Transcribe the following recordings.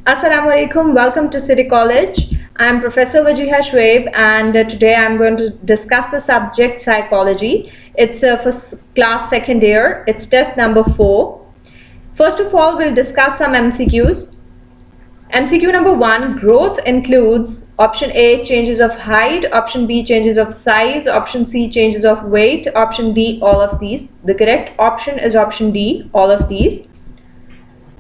Assalamu alaikum. Welcome to City College. I'm Professor Wajeeha and today I'm going to discuss the subject psychology. It's for class second year. It's test number 4. First of all, we'll discuss some MCQs. MCQ number 1, growth includes option A, changes of height, option B, changes of size, option C, changes of weight, option D, all of these. The correct option is option D, all of these.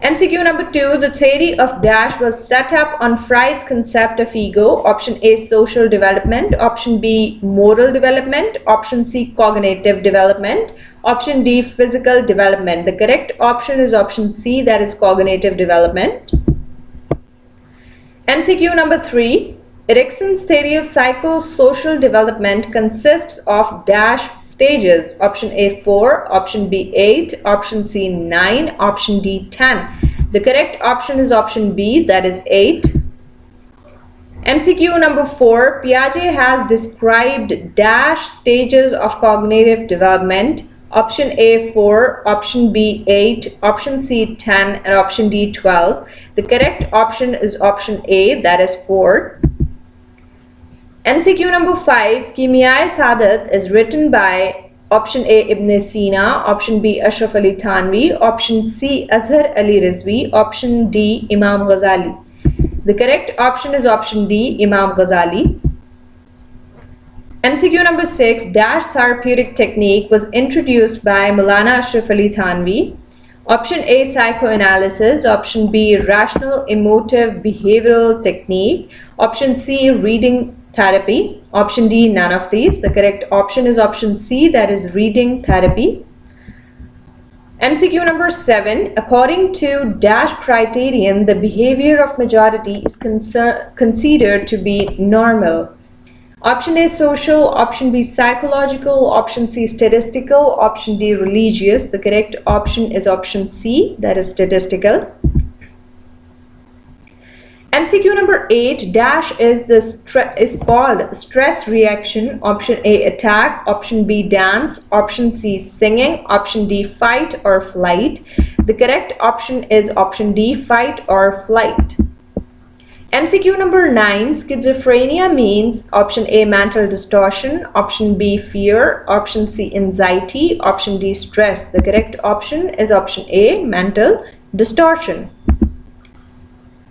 MCQ number 2, the theory of dash was set up on Freud's concept of ego. Option A, social development. Option B, moral development. Option C, cognitive development. Option D, physical development. The correct option is option C, that is cognitive development. MCQ number 3, Erikson's theory of psychosocial development consists of dash stages. Option A 4, option B 8, option C 9, option D 10. The correct option is option B, that is 8. MCQ number 4, Piaget has described dash stages of cognitive development. Option A 4, option B 8, option C 10, and option D 12. The correct option is option A, that is 4. MCQ number 5, Kimya-e-Saadat is written by option A Ibn Sina, option B Ashraf Ali Thanvi, option C Azhar Ali Rizvi, option D Imam Ghazali. The correct option is option D, Imam Ghazali. MCQ number 6, dash therapeutic technique was introduced by Maulana Ashraf Ali Thanvi. Option A, psychoanalysis. Option B, rational emotive behavioral technique. Option C, reading therapy. Option D, none of these. The correct option is option C, that is reading therapy. MCQ number 7, according to dash criterion, the behavior of majority is considered to be normal. Option A, social. Option B, psychological. Option C, statistical. Option D, religious. The correct option is option C, that is statistical. MCQ number 8, dash is called stress reaction. Option A, attack. Option B, dance. Option C, singing. Option D, fight or flight. The correct option is option D, fight or flight. MCQ number 9, schizophrenia means option A, mental distortion. Option B, fear. Option C, anxiety. Option D, stress. The correct option is option A, mental distortion.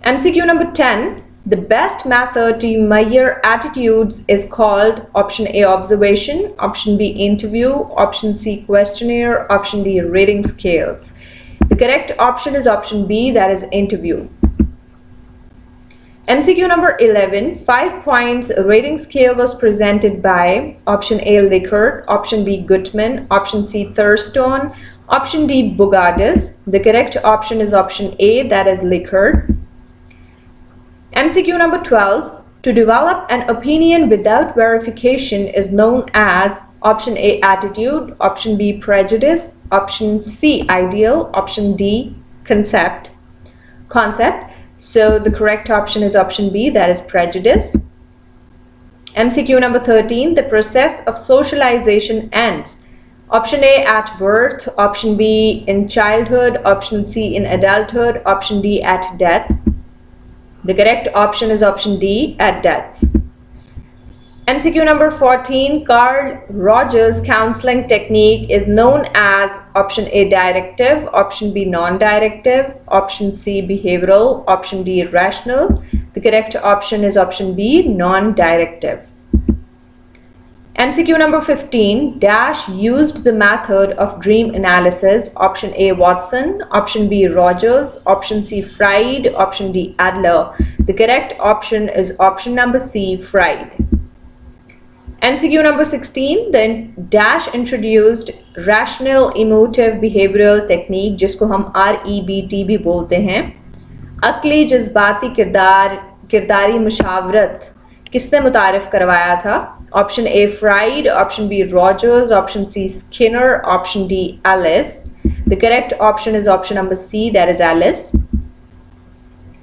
MCQ number 10, the best method to measure attitudes is called option A, observation. Option B, interview. Option C, questionnaire. Option D, rating scales. The correct option is option B, that is interview. MCQ number 11, 5 points rating scale was presented by option A, Likert, option B, Gutman, option C, Thurstone, option D, Bogardus. The correct option is option A, that is Likert. MCQ number 12, to develop an opinion without verification is known as option A, attitude, option B, prejudice, option C, ideal, option D, concept. So the correct option is option B, that is prejudice. MCQ number 13, the process of socialization ends. Option A, at birth. Option B, in childhood. Option C, in adulthood. Option D, at death. The correct option is option D, at death. MCQ number 14, Carl Rogers' counseling technique is known as option A, directive, option B, non-directive, option C, behavioral, option D, rational. The correct option is option B, non-directive. MCQ number 15, dash used the method of dream analysis. Option A, Watson, option B, Rogers, option C, Freud, option D, Adler. The correct option is option number C, Freud. MCQ number 16, then dash introduced rational emotive behavioral technique, जिसको हम REBT भी बोलते हैं. अक्ली जज्बाती किरदारी मुशावरत किसने मुतारिफ करवाया था? Option A, Freud. Option B, Rogers. Option C, Skinner. Option D, Ellis. The correct option is option number C, that is Alice.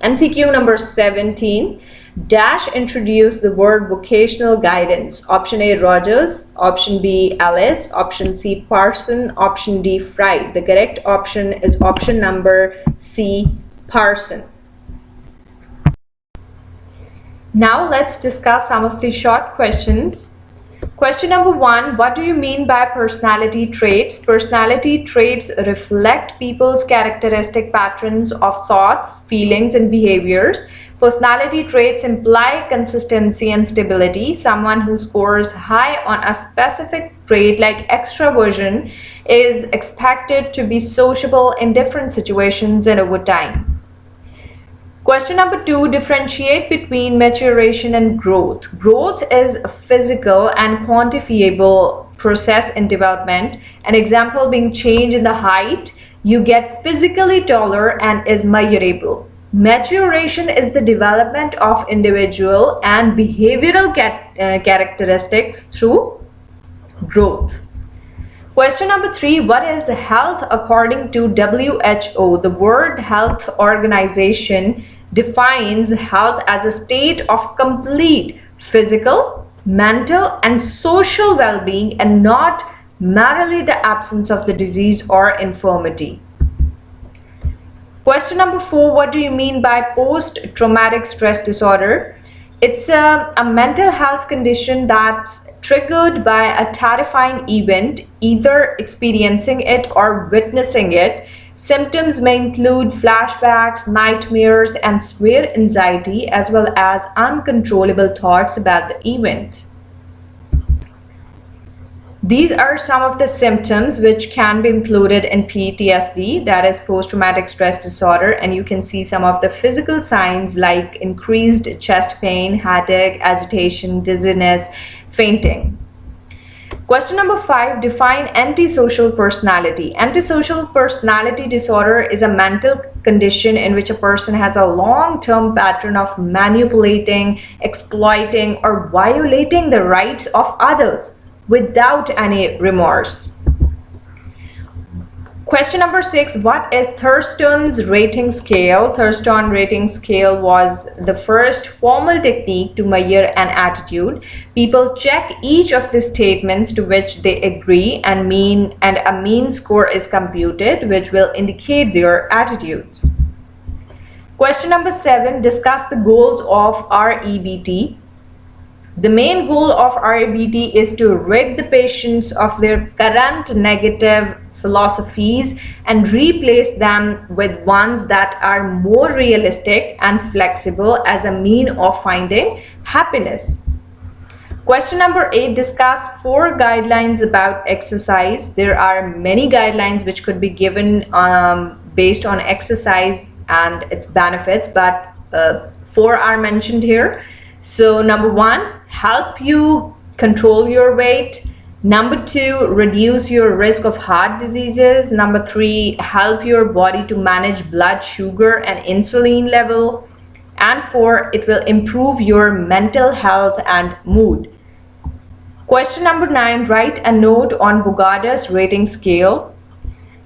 MCQ number 17, dash introduced the word vocational guidance. Option A, Rogers. Option B, Alice. Option C, Parson. Option D, Freud. The correct option is option number C, Parson. Now let's discuss some of the short questions. Question number 1, what do you mean by personality traits? Personality traits reflect people's characteristic patterns of thoughts, feelings, and behaviors. Personality traits imply consistency and stability. Someone who scores high on a specific trait like extraversion is expected to be sociable in different situations and over time. Question number 2, differentiate between maturation and growth. Growth is a physical and quantifiable process in development. An example being change in the height. You get physically taller and is measurable. Maturation is the development of individual and behavioral characteristics through growth. Question number 3, what is health according to WHO? The World Health Organization defines health as a state of complete physical, mental, and social well-being and not merely the absence of the disease or infirmity. Question number 4, what do you mean by post-traumatic stress disorder? It's a mental health condition that's triggered by a terrifying event, either experiencing it or witnessing it. Symptoms may include flashbacks, nightmares, and severe anxiety, as well as uncontrollable thoughts about the event. These are some of the symptoms which can be included in PTSD, that is post-traumatic stress disorder, and you can see some of the physical signs like increased chest pain, headache, agitation, dizziness, fainting. Question number 5, define antisocial personality. Antisocial personality disorder is a mental condition in which a person has a long-term pattern of manipulating, exploiting, or violating the rights of others without any remorse. Question number 6, what is Thurston's rating scale? Thurston rating scale was the first formal technique to measure an attitude. People check each of the statements to which they agree and a mean score is computed, which will indicate their attitudes. Question number 7, discuss the goals of REBT. The main goal of REBT is to rid the patients of their current negative philosophies and replace them with ones that are more realistic and flexible as a mean of finding happiness. Question number 8, discuss 4 guidelines about exercise. There are many guidelines which could be given based on exercise and its benefits, but 4 are mentioned here. So number 1, help you control your weight. Number 2, reduce your risk of heart diseases. Number 3, help your body to manage blood sugar and insulin level. And 4, it will improve your mental health and mood. Question number 9, write a note on Bugada's rating scale.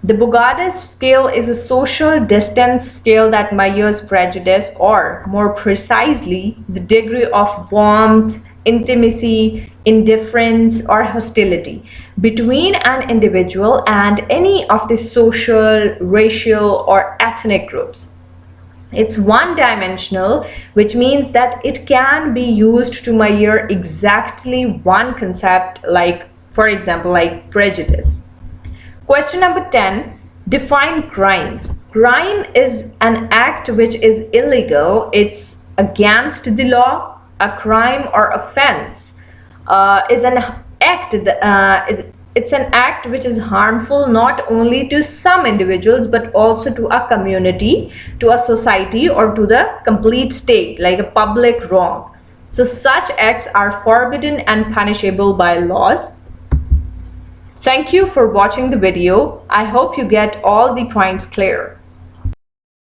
The Bugada's scale is a social distance scale that measures prejudice, or more precisely, the degree of warmth, intimacy, indifference, or hostility between an individual and any of the social, racial, or ethnic groups. It's one-dimensional, which means that it can be used to measure exactly one concept, like, for example, like prejudice. Question number 10, define crime. Crime is an act which is illegal. It's against the law. A crime or offense is an act. It's an act which is harmful not only to some individuals but also to a community, to a society, or to the complete state, like a public wrong. So such acts are forbidden and punishable by laws. Thank you for watching the video. I hope you get all the points clear.